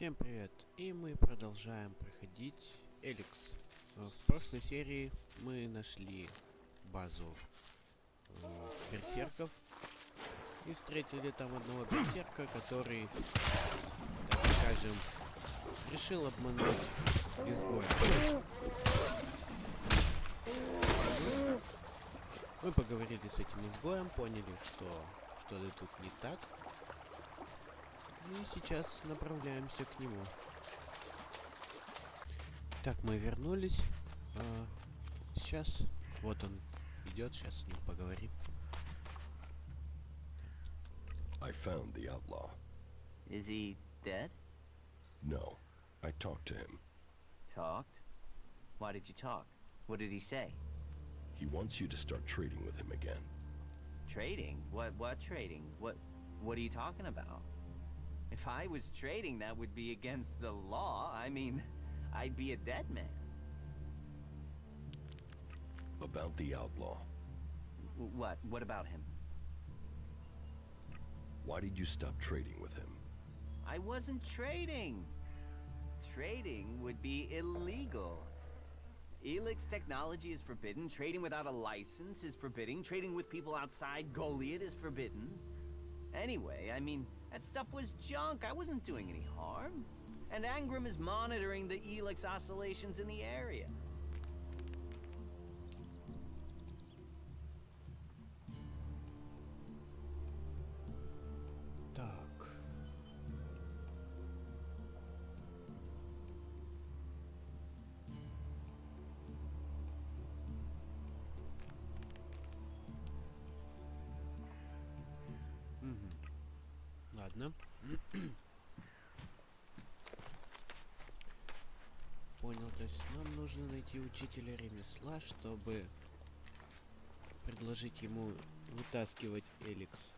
Всем привет! И мы продолжаем проходить ELEX. В прошлой серии мы нашли базу берсерков и встретили там одного берсерка, который, так скажем, решил обмануть изгоя. Мы поговорили с этим изгоем, поняли, что что-то тут не так. И сейчас направляемся к нему. Так, мы вернулись. Сейчас, вот он идет, сейчас с ним поговорим. I found the outlaw. Is he dead? No, I talked to him. Talked? Why did you talk? What did he say? He wants you to start trading with him again. Trading? What trading? What are you talking about? If I was trading, that would be against the law. I mean, I'd be a dead man. About the outlaw. What? What about him? Why did you stop trading with him? I wasn't trading. Trading would be illegal. ELEX technology is forbidden. Trading without a license is forbidden. Trading with people outside Goliath is forbidden. Anyway, I mean, that stuff was junk. I wasn't doing any harm. And Angram is monitoring the ELEX oscillations in the area. Так. Ладно. Понял, то есть нам нужно найти учителя ремесла, чтобы предложить ему вытаскивать Элекс.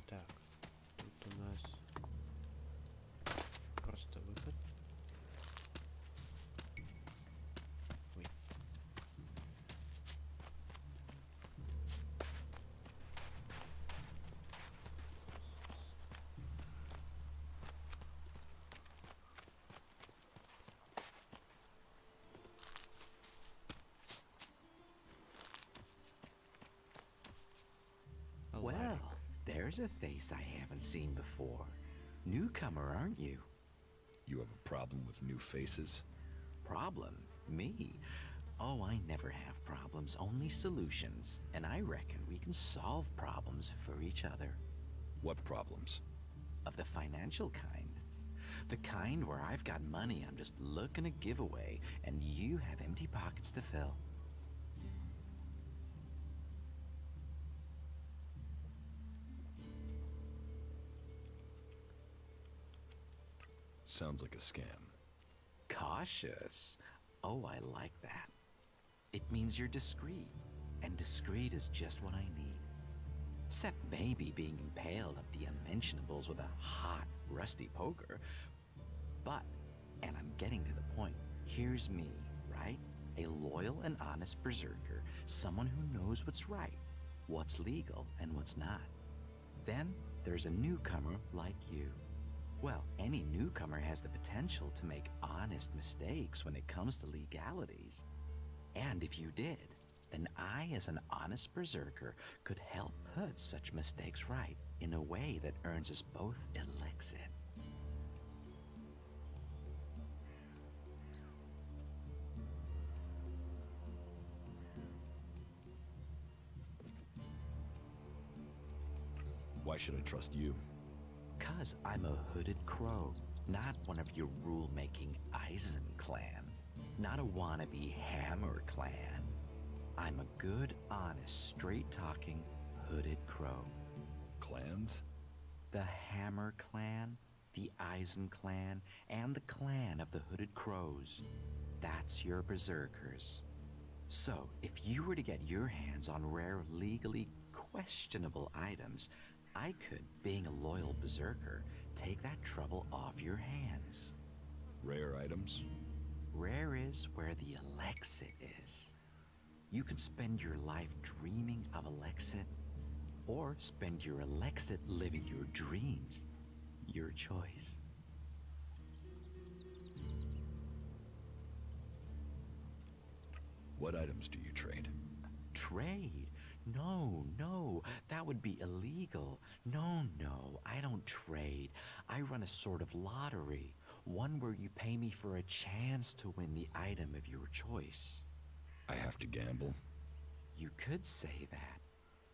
Так, тут у нас просто выход. Ой. Well, there's a face I haven't seen before. Newcomer, aren't you? You have a problem with new faces? Problem? Me? Oh, I never have problems, only solutions. And I reckon we can solve problems for each other. What problems? Of the financial kind. The kind where I've got money I'm just looking to give away, and you have empty pockets to fill. Sounds like a scam. Cautious. Oh, I like that. It means you're discreet, and discreet is just what I need. Except maybe being impaled up the unmentionables with a hot, rusty poker. But, and I'm getting to the point, here's me, right? A loyal and honest berserker, someone who knows what's right, what's legal, and what's not. Then, there's a newcomer like you. Well, any newcomer has the potential to make honest mistakes when it comes to legalities. And if you did, then I, as an honest berserker, could help put such mistakes right in a way that earns us both elixir. Why should I trust you? 'Cause I'm a hooded crow, not one of your rule-making Eisen clan, not a wannabe Hammer clan. I'm a good, honest, straight-talking, hooded crow. Clans? The Hammer clan, the Eisen clan, and the clan of the Hooded Crows. That's your berserkers. So, if you were to get your hands on rare, legally questionable items, I could, being a loyal berserker, take that trouble off your hands. Rare items? Rare is where the elixir is. You could spend your life dreaming of Alexit, or spend your Alexit living your dreams. Your choice. What items do you trade? Trade? No, that would be illegal. No, I don't trade. I run a sort of lottery, one where you pay me for a chance to win the item of your choice. I have to gamble. You could say that,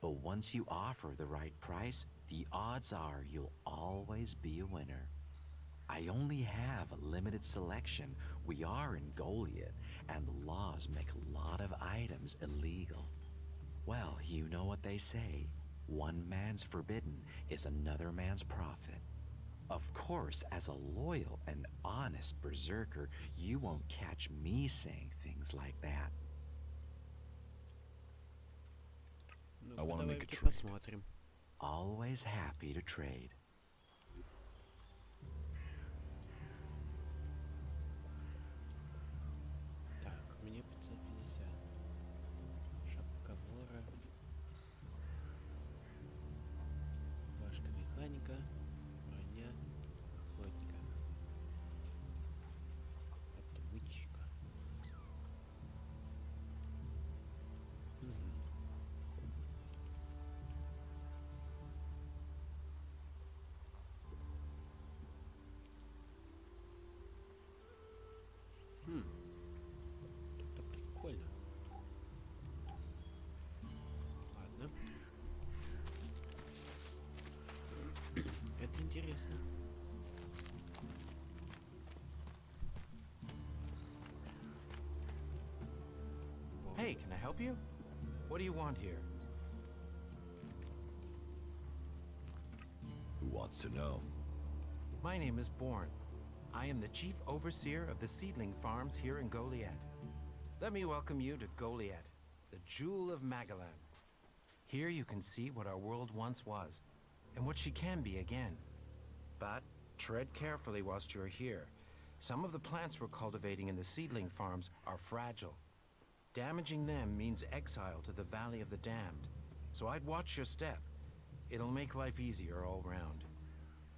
but once you offer the right price, the odds are you'll always be a winner. I only have a limited selection. We are in Goliath, and the laws make a lot of items illegal. Well, you know what they say. One man's forbidden is another man's profit. Of course, as a loyal and honest berserker, you won't catch me saying things like that. Ну-ка, I wanna make a давайте trade. посмотрим. Always happy to trade. Так, мне 550. Шапка вора. Рубашка механика. Броня охотника. Отмычка. Мгм. Это прикольно. Ладно. Это интересно. Hey, can I help you? What do you want here? Who wants to know? My name is Bourne. I am the chief overseer of the seedling farms here in Goliath. Let me welcome you to Goliath, the jewel of Magalan. Here you can see what our world once was, and what she can be again. But tread carefully whilst you're here. Some of the plants we're cultivating in the seedling farms are fragile. Damaging them means exile to the Valley of the Damned. So I'd watch your step. It'll make life easier all round.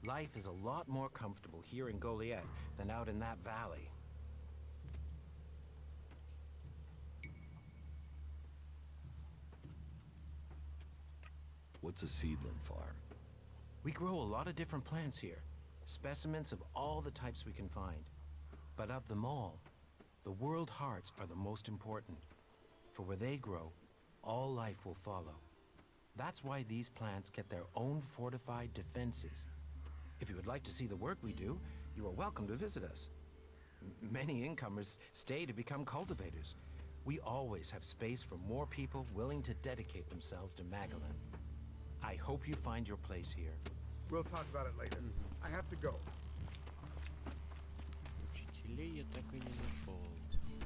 Life is a lot more comfortable here in Goliath than out in that valley. What's a seedling farm? We grow a lot of different plants here, specimens of all the types we can find. But of them all, the world hearts are the most important. For where they grow, all life will follow. That's why these plants get their own fortified defenses. If you would like to see the work we do, you are welcome to visit us. Many incomers stay to become cultivators. We always have space for more people willing to dedicate themselves to Magalan. I hope you find your place here. We'll talk about it later. I have to go. Учителей я так и не нашел.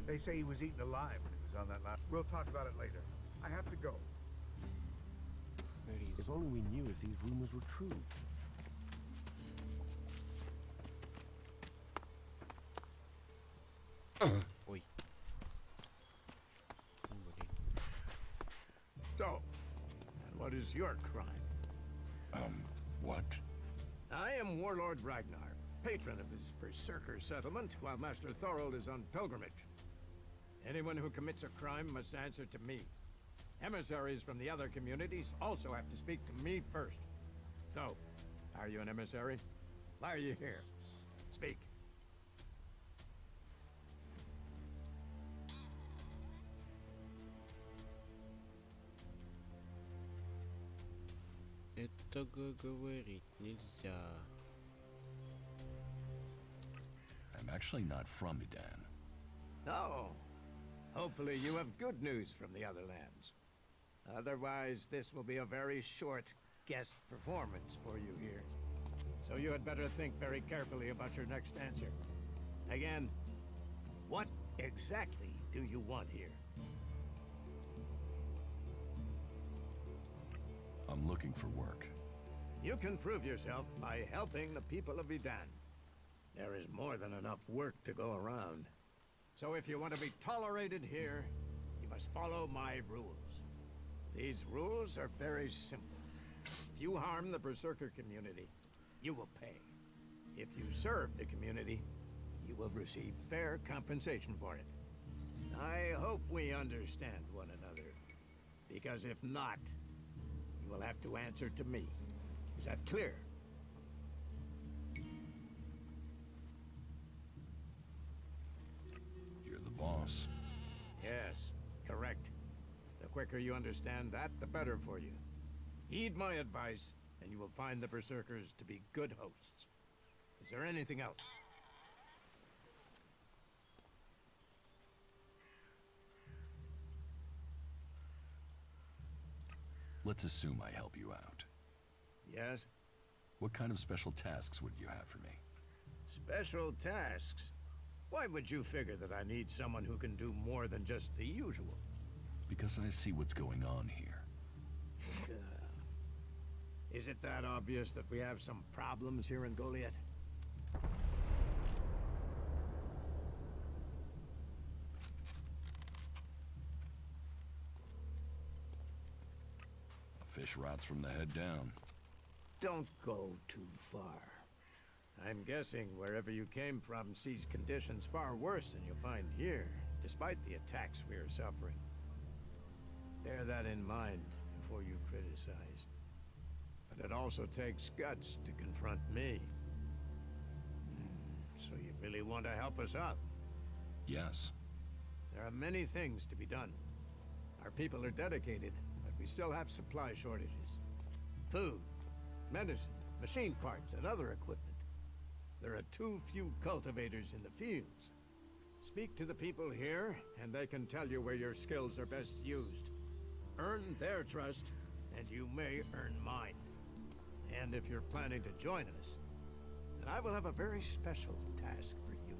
They say he was eaten alive when he was on that last. We'll talk about it later. I have to go. Харизма. If only we knew if these rumors were true. Ой. Ну, блин. So, and what is your crime? What? I am Warlord Ragnar, patron of this berserker settlement, while Master Thorold is on pilgrimage. Anyone who commits a crime must answer to me. Emissaries from the other communities also have to speak to me first. So, are you an emissary? Why are you here? Speak. Этого говорить нельзя. I'm actually not from Edan. Oh, hopefully you have good news from the other lands. Otherwise, this will be a very short guest performance for you here. So you had better think very carefully about your next answer. Again, what exactly do you want here? I'm looking for work. You can prove yourself by helping the people of Edan. There is more than enough work to go around. So if you want to be tolerated here, you must follow my rules. These rules are very simple. If you harm the Berserker community, you will pay. If you serve the community, you will receive fair compensation for it. I hope we understand one another. Because if not, you will have to answer to me. Is that clear? You're the boss. Yes, correct. The quicker you understand that, the better for you. Heed my advice, and you will find the Berserkers to be good hosts. Is there anything else? Let's assume I help you out. Yes? What kind of special tasks would you have for me? Special tasks? Why would you figure that I need someone who can do more than just the usual? Because I see what's going on here. Is it that obvious that we have some problems here in Goliath? A fish rots from the head down. Don't go too far. I'm guessing wherever you came from sees conditions far worse than you'll find here, despite the attacks we are suffering. Bear that in mind before you criticize. But it also takes guts to confront me. So you really want to help us out? Yes. There are many things to be done. Our people are dedicated, but we still have supply shortages. Food, medicine, machine parts, and other equipment. There are too few cultivators in the fields. Speak to the people here, and they can tell you where your skills are best used. Earn their trust, and you may earn mine. And if you're planning to join us, then I will have a very special task for you.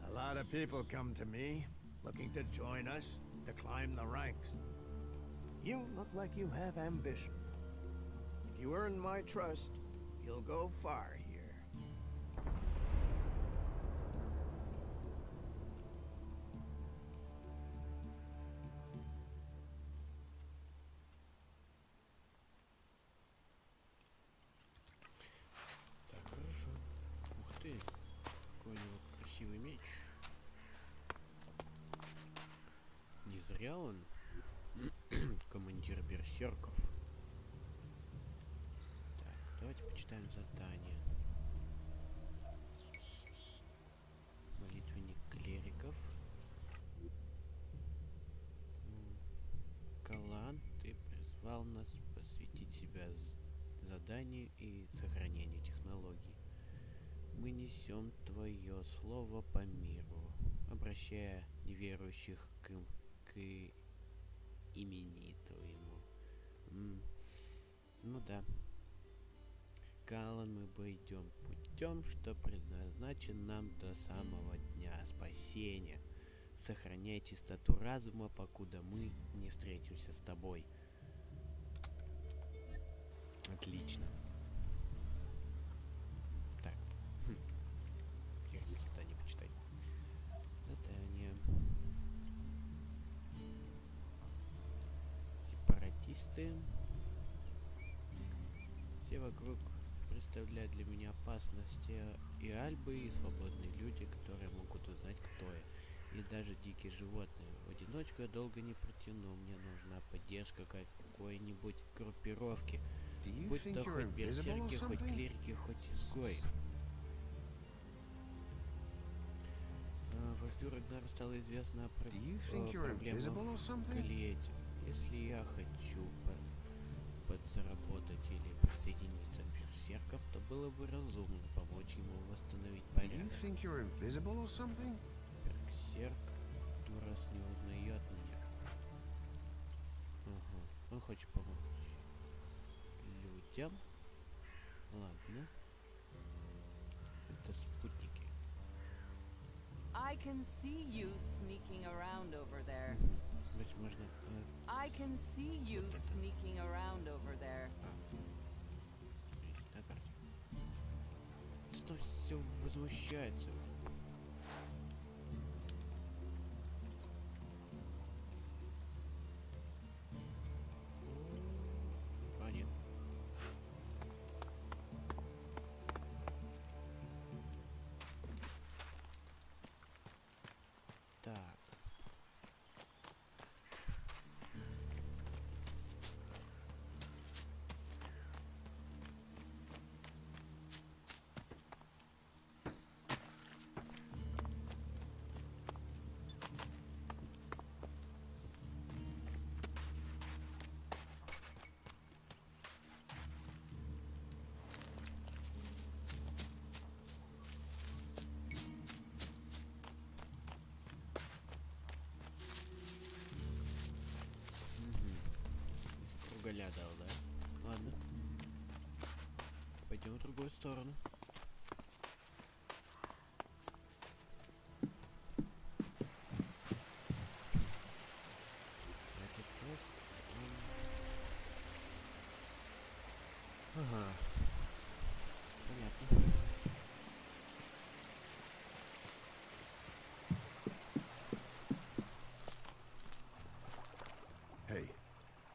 A lot of people come to me, looking to join us, to climb the ranks. You look like you have ambition. If you earn my trust, you'll go far here. Так, хорошо. Ух ты, какой у него красивый меч. Не зря он командир берсерков. Так, давайте почитаем задание. Молитвенник клериков. Калан, ты призвал нас посвятить себя заданию и сохранению технологий. Мы несем твое слово по миру, обращая неверующих к имени твоему. Ну да. Калан, мы пойдем путем, что предназначен нам до самого дня спасения. Сохраняй чистоту разума, покуда мы не встретимся с тобой. Отлично. Так. Я хотел задание почитать. Задание. Сепаратисты. Все вокруг представляют для меня опасности, и альбы, и свободные люди, которые могут узнать, кто я. И даже дикие животные. В одиночку я долго не протяну. Мне нужна поддержка какой-нибудь группировки. Будь то хоть берсерки, хоть клирики, хоть изгои. Вождю Рагнару стало известно про проблему в Голиэте. Если я хочу подзаработать или присоединиться к берсеркам, то было бы разумно помочь ему восстановить порядок. Берсерк дурас не узнает меня. Ага, он хочет помочь людям. Ладно. Это спутники. I can see you sneaking around over there. Возможно, I can see you sneaking around over there. на карте. Что все возмущается? короля дал, да? Ладно. Пойдем в другую сторону. Это просто... Ага. Понятно. Hey,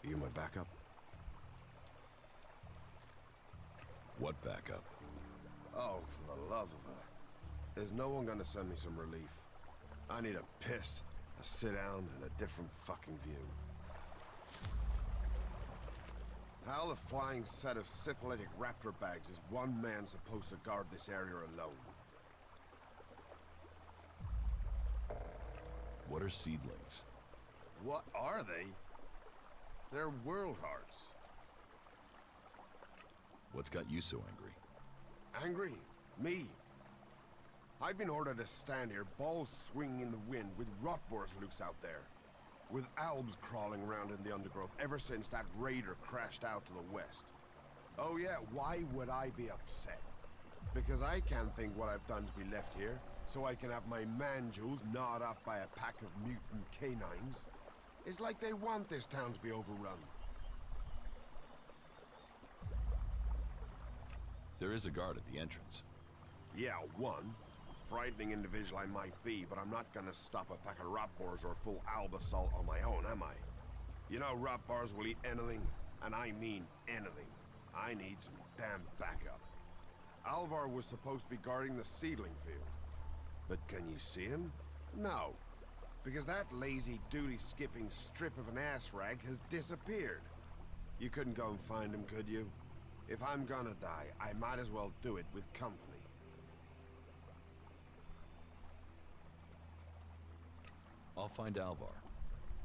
are you my backup? What backup? Oh, for the love of her. Is no one gonna send me some relief? I need a piss, a sit down, and a different fucking view. How the flying set of syphilitic raptor bags is one man supposed to guard this area alone? What are seedlings? What are they? They're world hearts. What's got you so angry? Angry? Me? I've been ordered to stand here, balls swinging in the wind, with rotboars loose out there. With albs crawling around in the undergrowth ever since that raider crashed out to the west. Oh yeah, why would I be upset? Because I can't think what I've done to be left here, so I can have my man-jewels gnawed off by a pack of mutant canines. It's like they want this town to be overrun. There is a guard at the entrance. Yeah, one. Frightening individual I might be, but I'm not gonna stop a pack of rotboars or a full alba salt on my own, am I? You know rotboars will eat anything, and I mean anything. I need some damn backup. Alvar was supposed to be guarding the seedling field. But can you see him? No. Because that lazy duty-skipping strip of an ass rag has disappeared. You couldn't go and find him, could you? If I'm gonna die, I might as well do it with company. I'll find Alvar.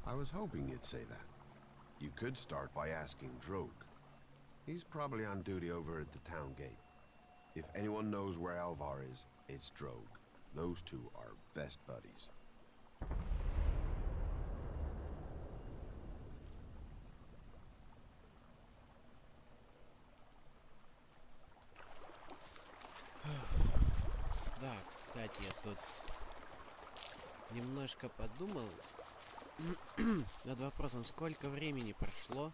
I was hoping you'd say that. You could start by asking Drogue. He's probably on duty over at the town gate. If anyone knows where Alvar is, it's Drogue. Those two are best buddies. Да, кстати, я тут немножко подумал над вопросом, сколько времени прошло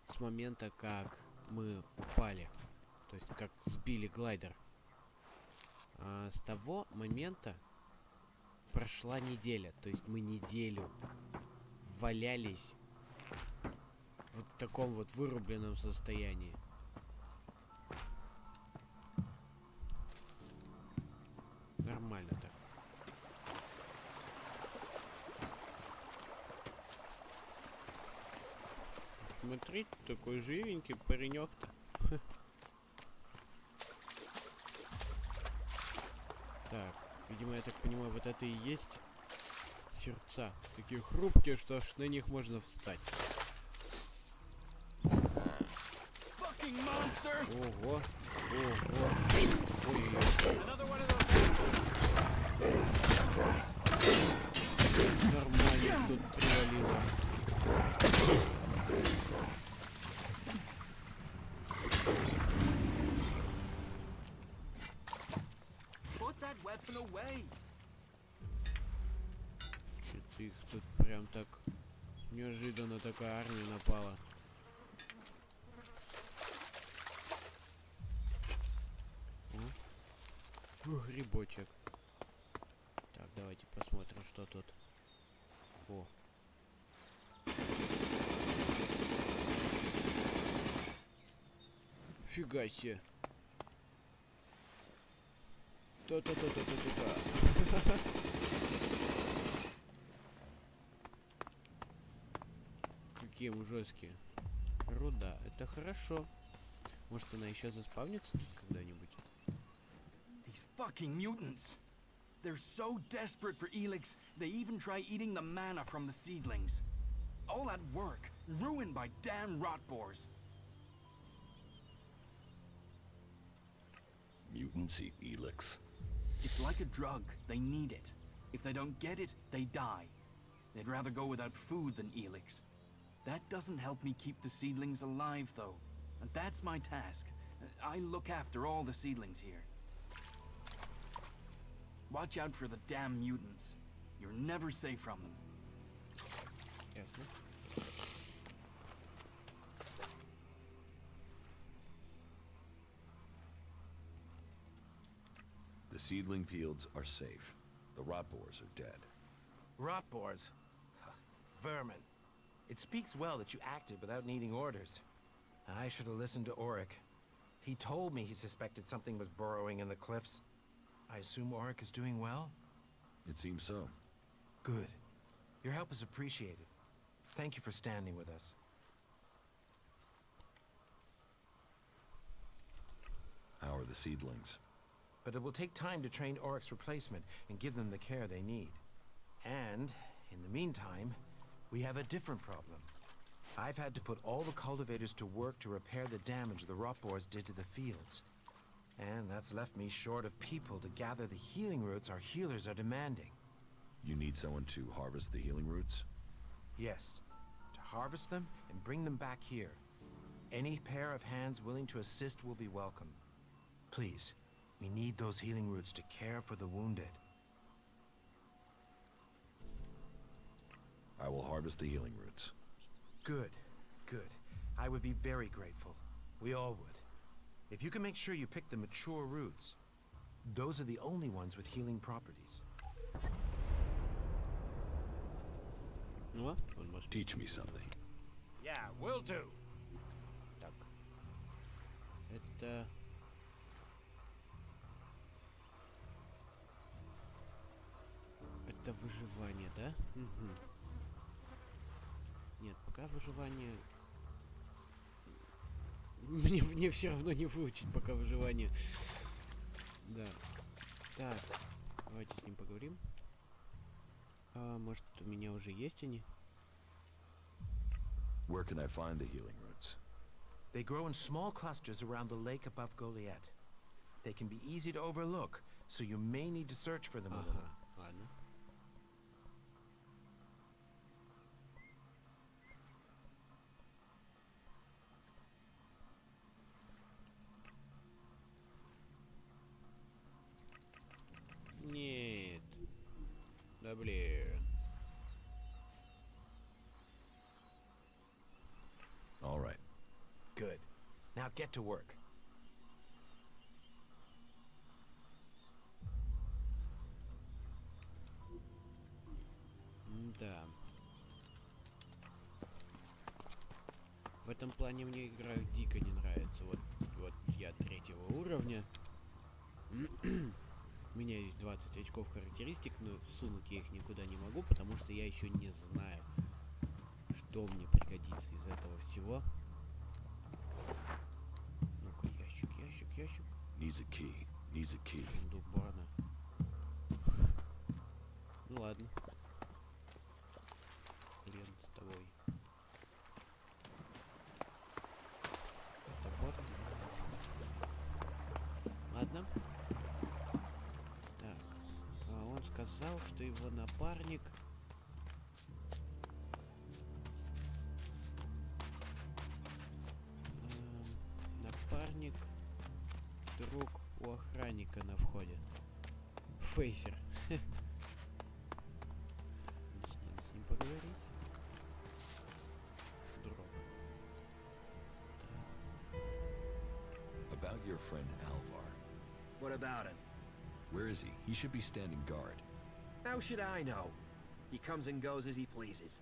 с момента, как мы упали, то есть как сбили глайдер. С того момента прошла неделя, то есть мы неделю валялись вот в таком вот вырубленном состоянии. Нормально так. Смотри, такой живенький паренек-то. Так, видимо, я так понимаю, вот это и есть сердца. Такие хрупкие, что аж на них можно встать. Ого, ого. Ой-ой-ой. Нормально тут привалило. Что-то их тут прям так неожиданно такая армия напала. Грибочек. Так, давайте посмотрим, что тут. О. Фига себе. Та-та-та-та-та-та-та. Какие мы жесткие. Руда, это хорошо. Может, она еще заспавнится когда-нибудь? These fucking mutants. They're so desperate for ELEX, they even try eating the mana from the seedlings. All that work, ruined by damn rotboars. Mutants eat ELEX. It's like a drug. They need it. If they don't get it, they die. They'd rather go without food than ELEX. That doesn't help me keep the seedlings alive, though. And that's my task. I look after all the seedlings here. Watch out for the damn mutants. You're never safe from them. Ясно. The seedling fields are safe. The rot boars are dead. Rot boars. Vermin. It speaks well that you acted without needing orders. I should have listened to Auric. He told me he suspected something was burrowing in the cliffs. I assume Auric is doing well? It seems so. Good. Your help is appreciated. Thank you for standing with us. How are the seedlings? But it will take time to train Auric's replacement and give them the care they need. And, in the meantime, we have a different problem. I've had to put all the cultivators to work to repair the damage the rot boars did to the fields. And that's left me short of people to gather the healing roots our healers are demanding. You need someone to harvest the healing roots? Yes, to harvest them and bring them back here. Any pair of hands willing to assist will be welcome. Please, we need those healing roots to care for the wounded. I will harvest the healing roots. Good, good. I would be very grateful. We all would. If you can make sure you pick the mature roots, those are the only ones with healing properties. Ну, он может... Teach me something. Yeah, will do. Так. Это... Это выживание, да? Угу. Нет, пока выживание... Мне все равно не выучить пока выживание. Да. Так, давайте с ним поговорим. А, может, у меня уже есть они? Where can I find the healing roots? They grow in small clusters around the lake above Goliath. They can be easy to overlook, so you may need to search for them a little. Ага, ладно. Нет. Да блин. All right. Good. Now get to work. Да. В этом плане мне игра дико не нравится. Вот я 3-го уровня. У меня есть 20 очков характеристик, но всунуть я их никуда не могу, потому что я еще не знаю, что мне пригодится из этого всего. Ну-ка, ящик. Needs a key. Needs a key. Сундук Борна. Ну ладно. Хрен с тобой. Это вот. Ладно. Так. Он сказал, что его напарник... Напарник... Друг у охранника на входе. Фейсер. Надо с ним поговорить. Друг. About your friend Alvar. What about him? Where is he? He should be standing guard. How should I know? He comes and goes as he pleases.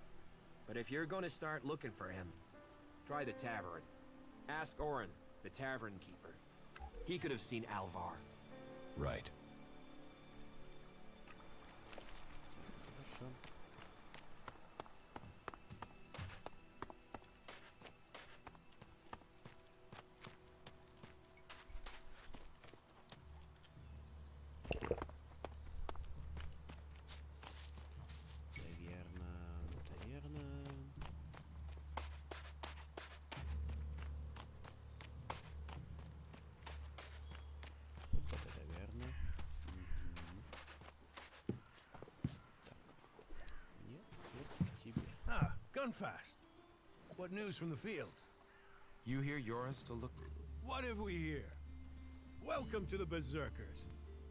But if you're gonna start looking for him, try the tavern. Ask Orin, the tavern keeper. He could have seen Alvar. Right. Хорошо. Таверна. Вот это таверна. Так. Нет, вот к тебе. Ah, Gunfast. What news from the fields? You hear yours to look... What have we here? Welcome to the Berserkers.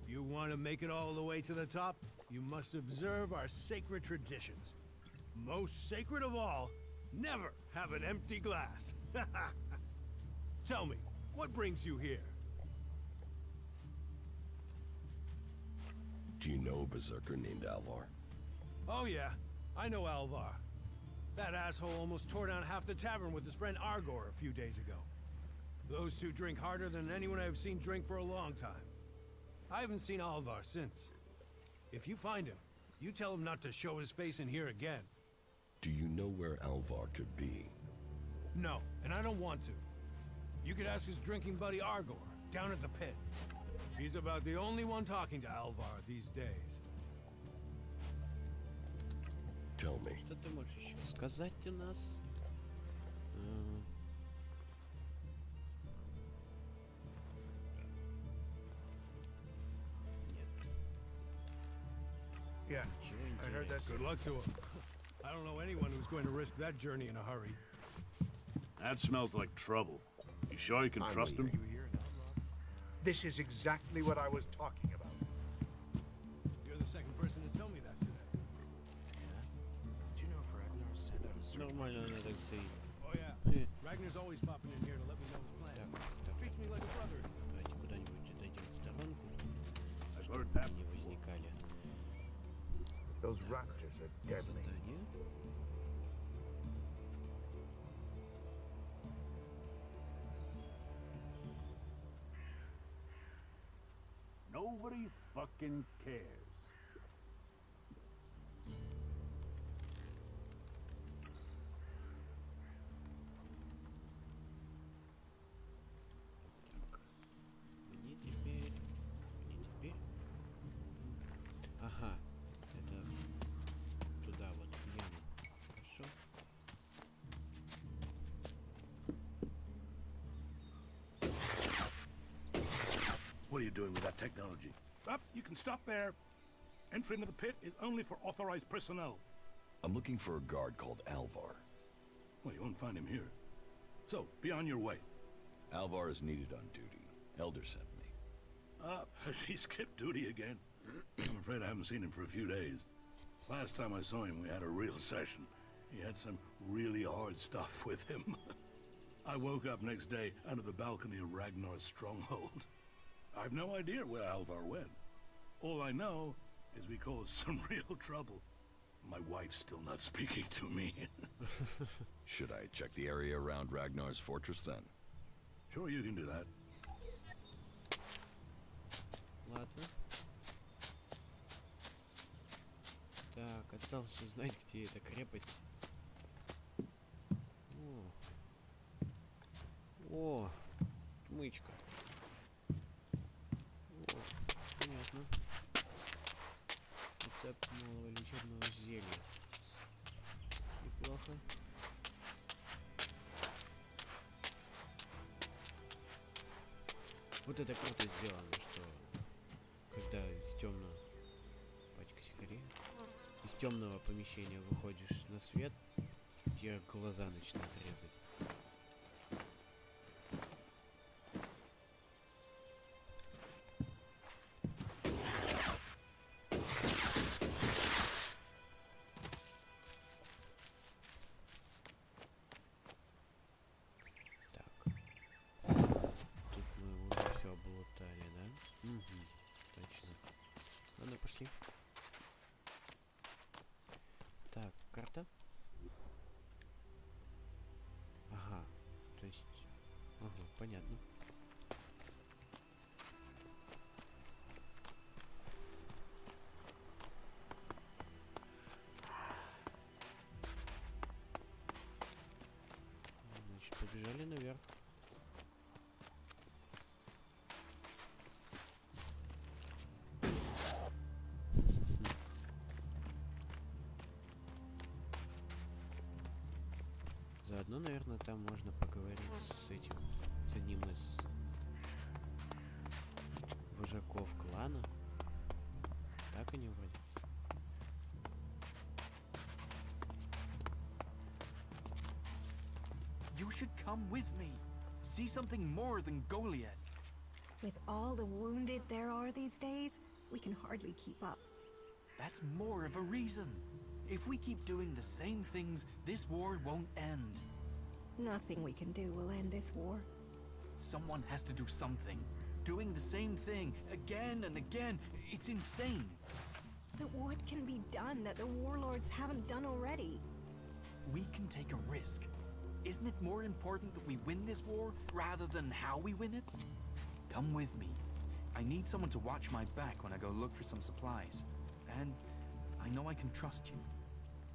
You want to make it all the way to the top? You must observe our sacred traditions. Most sacred of all, never have an empty glass. Tell me, what brings you here? Do you know a berserker named Alvar? Oh yeah, I know Alvar. That asshole almost tore down half the tavern with his friend Argor a few days ago. Those two drink harder than anyone I've seen drink for a long time. I haven't seen Alvar since. If you find him, you tell him not to show his face in here again. Do you know where Alvar could be? No, and I don't want to. You could ask his drinking buddy Argor, down at the pit. He's about the only one talking to Alvar these days. Tell me. Что ты можешь еще сказать у нас? Нет. Yeah, I heard that. Good luck to him. I don't know anyone who's going to risk that journey in a hurry. That smells like trouble. You sure you can trust him? This is exactly what I was talking about. You're the second person to tell me that today. Do you know if Ragnar sent out a search? Нормально надо стоит. Oh yeah, Ragnar's always popping in here to let me know his plans. Treats me like a brother. Давайте куда-нибудь отойдем в сторонку, I've heard чтобы that. не возникали Those raptors are deadly. задания. Nobody fucking cares. Мне теперь... Ага, это туда вот, в яму. Хорошо. What are you doing with that technology? Up, you can stop there. Entry into the pit is only for authorized personnel. I'm looking for a guard called Alvar. Well, you won't find him here. So, be on your way. Alvar is needed on duty. Elder sent me. Has he skipped duty again? I'm afraid I haven't seen him for a few days. Last time I saw him, we had a real session. He had some really hard stuff with him. I woke up next day under the balcony of Ragnar's stronghold. I've no idea where Alvar went. All I know is we caused some real trouble. My wife's still not speaking to me. Should I check the area around Ragnar's fortress then? Sure, you can do that. Ладно. Так, осталось узнать, где эта крепость. О, мычка. О, понятно. Рецепт малого лечебного зелья. Неплохо. Вот это круто сделано, что когда из темного пачка сигарет, из темного помещения выходишь на свет, тебе глаза начинают резать. Пошли. Так, карта. Ага, то есть... Ага, понятно. Значит, побежали наверх. Заодно, наверное, там можно поговорить с этим, с одним из вожаков клана. Так они вроде. should come with me. See something more than Goliath. With all the wounded there are these days, we can hardly keep up. That's more of a reason. If we keep doing the same things, this war won't end. Nothing we can do will end this war. Someone has to do something. Doing the same thing again and again, it's insane. But what can be done that the warlords haven't done already? We can take a risk. Isn't it more important that we win this war rather than how we win it? Come with me. I need someone to watch my back when I go look for some supplies. And I know I can trust you.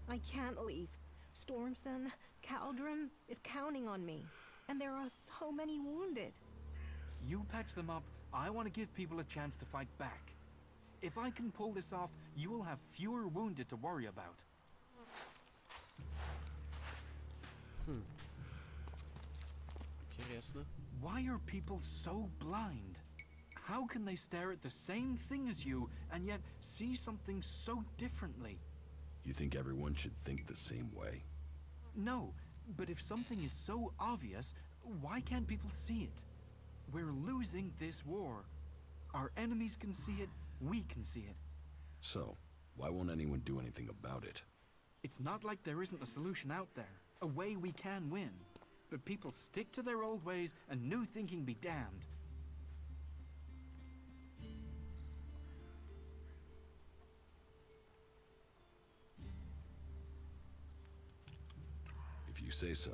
I can't leave. Stormson, Caldron is counting on me. And there are so many wounded. You patch them up. I want to give people a chance to fight back. If I can pull this off, you will have fewer wounded to worry about. Интересно. Why are people so blind? How can they stare at the same thing as you and yet see something so differently? You think everyone should think the same way? No, but if something is so obvious, why can't people see it? We're losing this war. Our enemies can see it, we can see it. So, why won't anyone do anything about it? It's not like there isn't a solution out there, a way we can win. But people stick to their old ways and new thinking be damned. If you say so.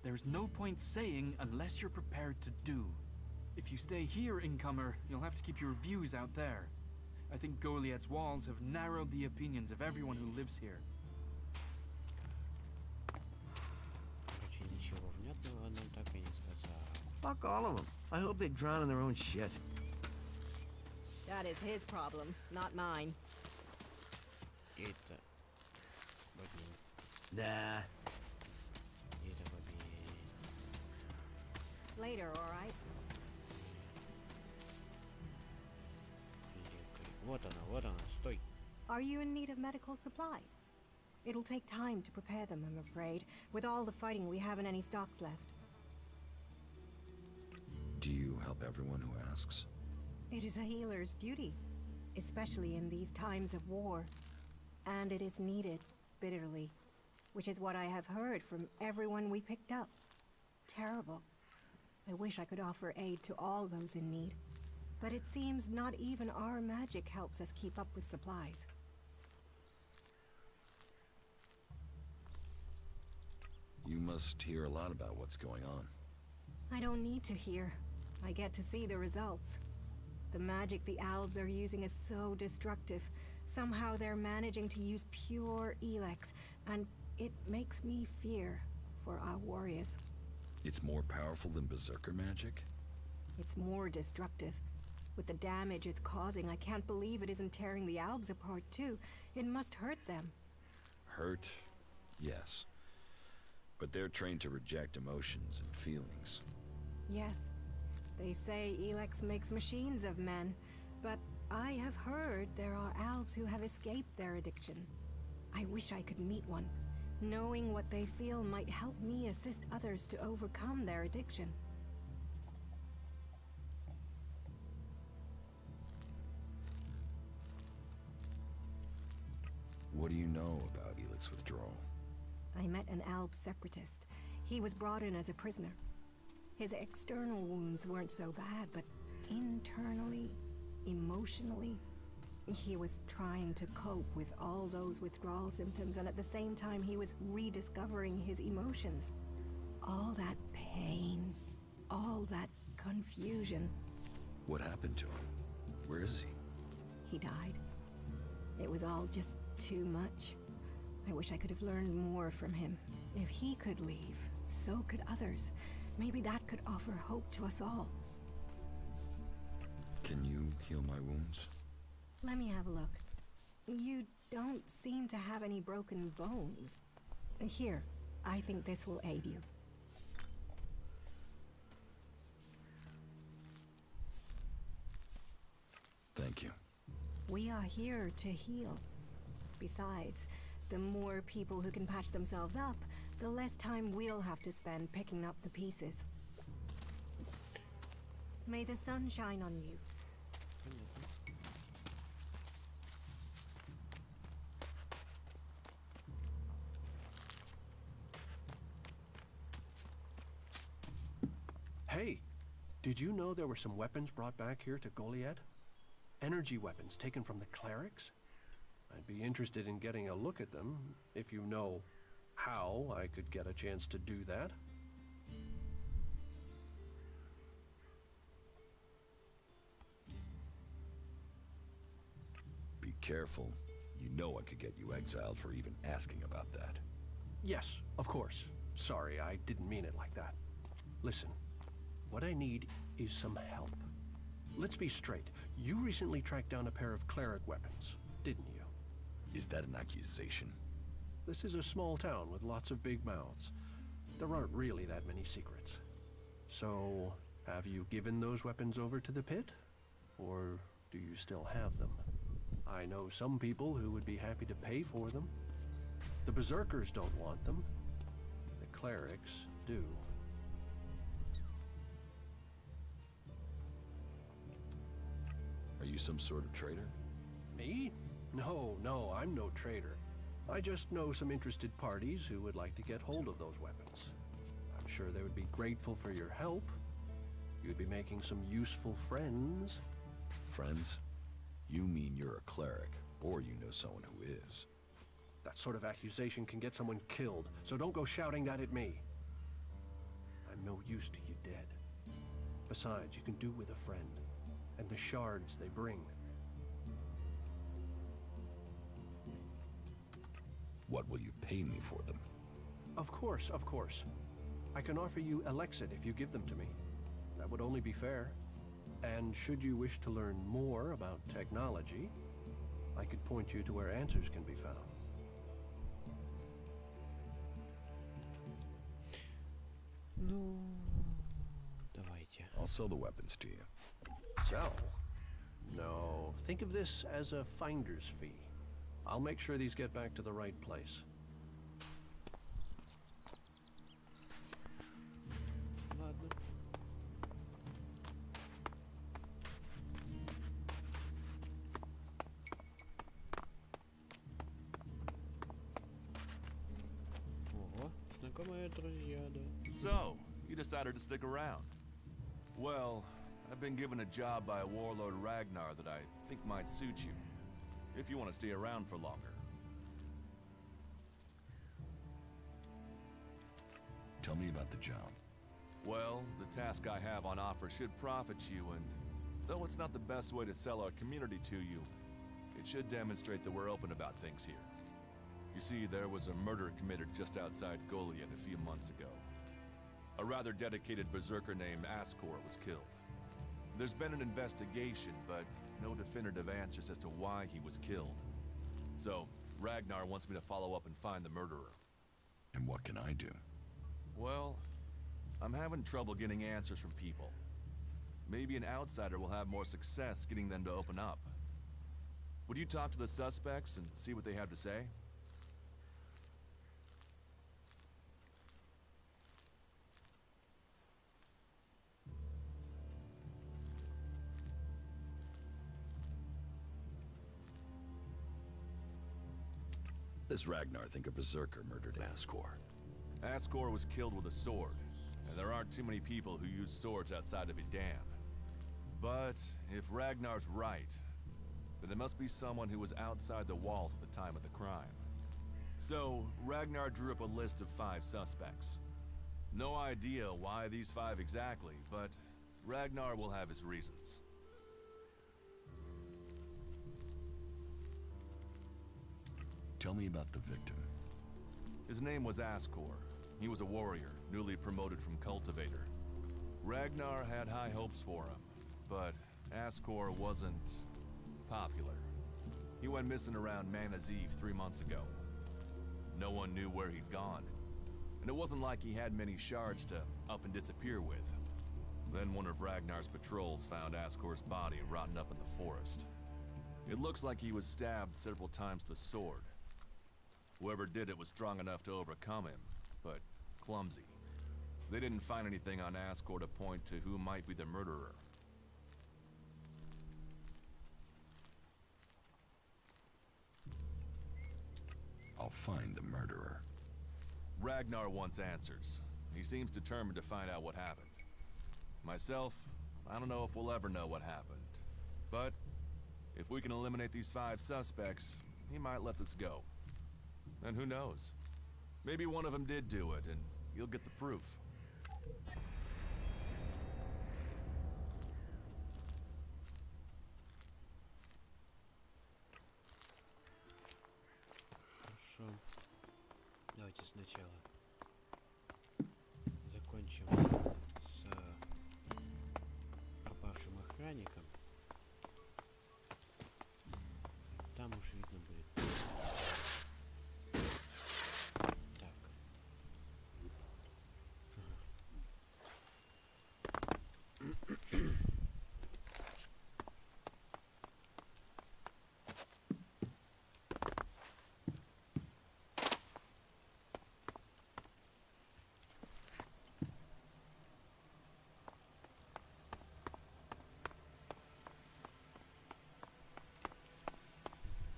There's no point saying unless you're prepared to do. If you stay here, incomer, you'll have to keep your views out there. I think Goliath's walls have narrowed the opinions of everyone who lives here. Короче, ничего внятного нам так и не сказал. Fuck all of them. I hope they drown in their own shit. That is his problem, not mine. Это... Блин. Nah. Это блин. Later, all right? Вот она, стой. Are you in need of medical supplies? It'll take time to prepare them, I'm afraid, with all the fighting we haven't any stocks left. Do you help everyone who asks? It is a healer's duty, especially in these times of war. And it is needed, bitterly, which is what I have heard from everyone we picked up. Terrible. I wish I could offer aid to all those in need. But it seems not even our magic helps us keep up with supplies. You must hear a lot about what's going on. I don't need to hear. I get to see the results. The magic the Albs are using is so destructive. Somehow they're managing to use pure ELEX, and it makes me fear for our warriors. It's more powerful than Berserker magic? It's more destructive. With the damage it's causing, I can't believe it isn't tearing the Albs apart too. It must hurt them. Hurt? Yes. But they're trained to reject emotions and feelings. Yes. They say ELEX makes machines of men, but I have heard there are Albs who have escaped their addiction. I wish I could meet one. Knowing what they feel might help me assist others to overcome their addiction. What do you know about ELEX withdrawal? I met an Alb separatist. He was brought in as a prisoner. His external wounds weren't so bad, but internally, emotionally, he was trying to cope with all those withdrawal symptoms, and at the same time he was rediscovering his emotions. All that pain, all that confusion. What happened to him? Where is he? He died. It was all just too much. I wish I could have learned more from him. If he could leave, so could others. Maybe that could offer hope to us all. Can you heal my wounds? Let me have a look. You don't seem to have any broken bones. Here, I think this will aid you. Thank you. We are here to heal. Besides, the more people who can patch themselves up, the less time we'll have to spend picking up the pieces. May the sun shine on you. Hey, did you know there were some weapons brought back here to Goliad? Energy weapons taken from the clerics? I'd be interested in getting a look at them, if you know how I could get a chance to do that. Be careful. You know I could get you exiled for even asking about that. Yes, of course. Sorry, I didn't mean it like that. Listen, what I need is some help. Let's be straight. You recently tracked down a pair of cleric weapons, didn't you? Is that an accusation? This is a small town with lots of big mouths. There aren't really that many secrets. So, have you given those weapons over to the pit? Or do you still have them? I know some people who would be happy to pay for them. The berserkers don't want them. The clerics do. Are you some sort of traitor? Me? No, I'm no traitor. I just know some interested parties who would like to get hold of those weapons. I'm sure they would be grateful for your help. You'd be making some useful friends. Friends? You mean you're a cleric, or you know someone who is. That sort of accusation can get someone killed, so don't go shouting that at me. I'm no use to you dead. Besides, you can do with a friend, and the shards they bring. What will you pay me for them? Of course. I can offer you Elexit if you give them to me. That would only be fair. And should you wish to learn more about technology, I could point you to where answers can be found. Ну, давайте. I'll sell the weapons to you. Sell? No, think of this as a finder's fee. I'll make sure these get back to the right place. Ладно. Ого, знакомые друзья, да. So, you decided to stick around. Well, I've been given a job by a warlord Ragnar that I think might suit you, if you want to stay around for longer. Tell me about the job. Well, the task I have on offer should profit you, and though it's not the best way to sell our community to you, it should demonstrate that we're open about things here. You see, there was a murder committed just outside Goliad a few months ago. A rather dedicated berserker named Ascor was killed. There's been an investigation, but no definitive answers as to why he was killed. So, Ragnar wants me to follow up and find the murderer. And what can I do? Well, I'm having trouble getting answers from people. Maybe an outsider will have more success getting them to open up. Would you talk to the suspects and see what they have to say? Does Ragnar think a berserker murdered Ascor? Ascor was killed with a sword, and there aren't too many people who use swords outside of Edan. But if Ragnar's right, then it must be someone who was outside the walls at the time of the crime. So, Ragnar drew up a list of 5 suspects. No idea why these 5 exactly, but Ragnar will have his reasons. Tell me about the victim. His name was Ascor. He was a warrior, newly promoted from cultivator. Ragnar had high hopes for him, but Ascor wasn't popular. He went missing around Mana's Eve 3 months ago. No one knew where he'd gone, and it wasn't like he had many shards to up and disappear with. Then one of Ragnar's patrols found Ascor's body rotten up in the forest. It looks like he was stabbed several times with a sword. Whoever did it was strong enough to overcome him, but clumsy. They didn't find anything on Ascor to point to who might be the murderer. I'll find the murderer. Ragnar wants answers. He seems determined to find out what happened. Myself, I don't know if we'll ever know what happened. But if we can eliminate these 5 suspects, he might let this go. And who knows? Maybe one of them did do it, and you'll get the proof. Хорошо. Давайте сначала закончим с пропавшим охранником. Там уж видно будет. Так.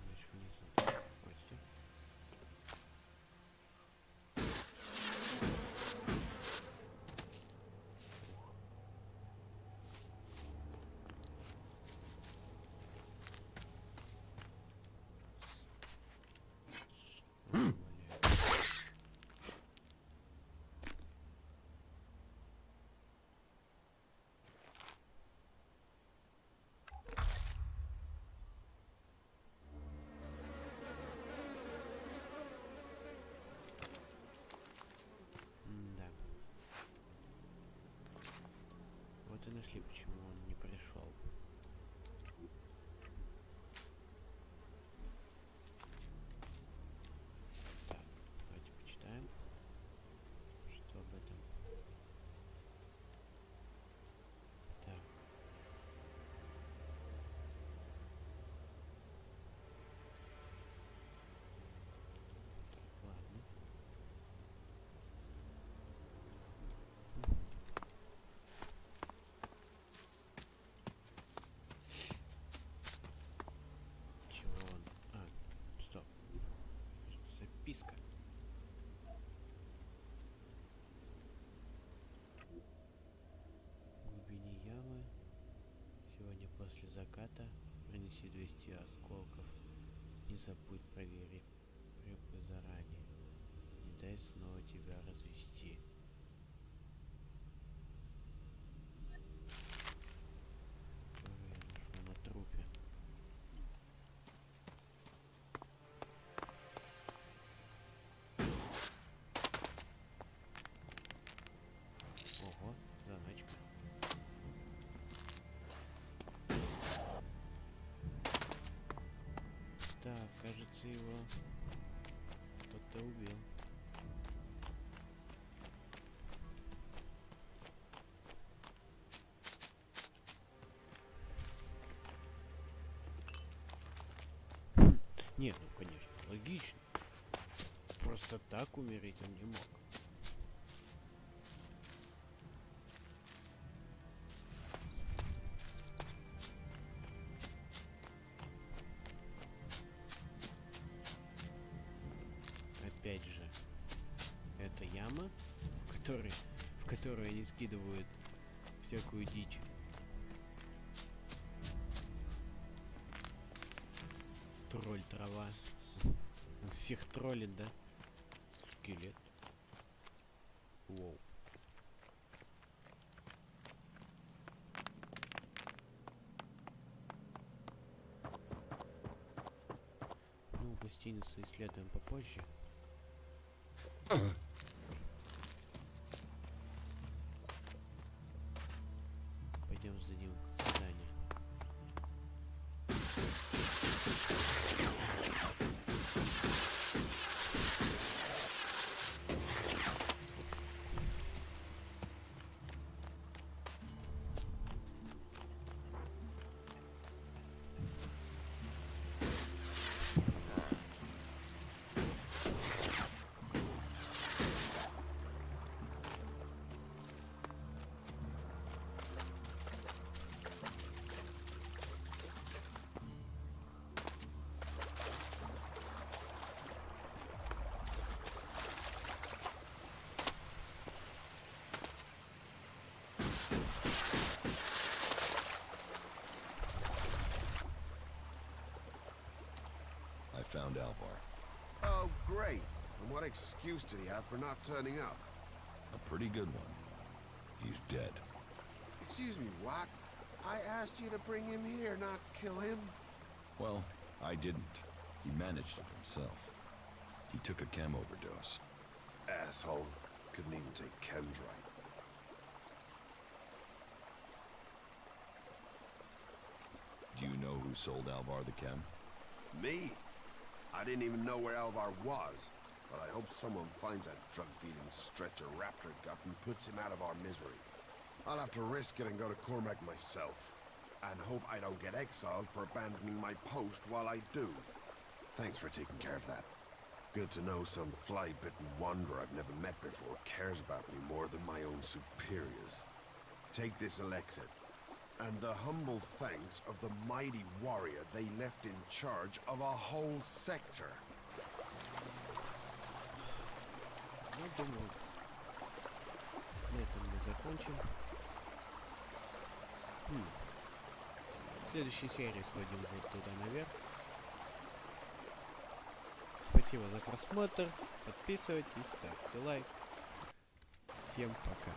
Значит, внизу. Костя. Да. Вот и нашли, почему он не пришел. Так, давайте почитаем, что об этом. Так. Так, ладно. Чего он? А, стоп. Записка. В глубине ямы. Сегодня после заката принеси 200 осколков. Не забудь проверить препы заранее. Не дай снова тебя развести. Который я нашел на трупе. Ого, заначка. Так, кажется, его кто-то убил. Нет, ну конечно, логично. Просто так умереть он не мог. Опять же, это яма, в которой они скидывают всякую дичь. Тролль трава. Он всех троллит, да? Скелет. Воу. Ну, гостиницу исследуем попозже. Пойдем сдадим задание. found Alvar. Oh, great. And what excuse did he have for not turning up? A pretty good one. He's dead. Excuse me, what? I asked you to bring him here, not kill him. Well, I didn't. He managed it himself. He took a chem overdose. Asshole. Couldn't even take chems right. Do you know who sold Alvar the chem? Me? I didn't even know where Alvar was, but I hope someone finds that drug-dealing stretcher raptor gut and puts him out of our misery. I'll have to risk it and go to Cormac myself, and hope I don't get exiled for abandoning my post while I do. Thanks for taking care of that. Good to know some fly-bitten wanderer I've never met before cares about me more than my own superiors. Take this elixir, and the humble thanks of the mighty warrior they left in charge of a whole sector. Я думаю, на этом мы закончим. В следующей серии сходим вот туда наверх. Спасибо за просмотр. Подписывайтесь, ставьте лайк. Всем пока.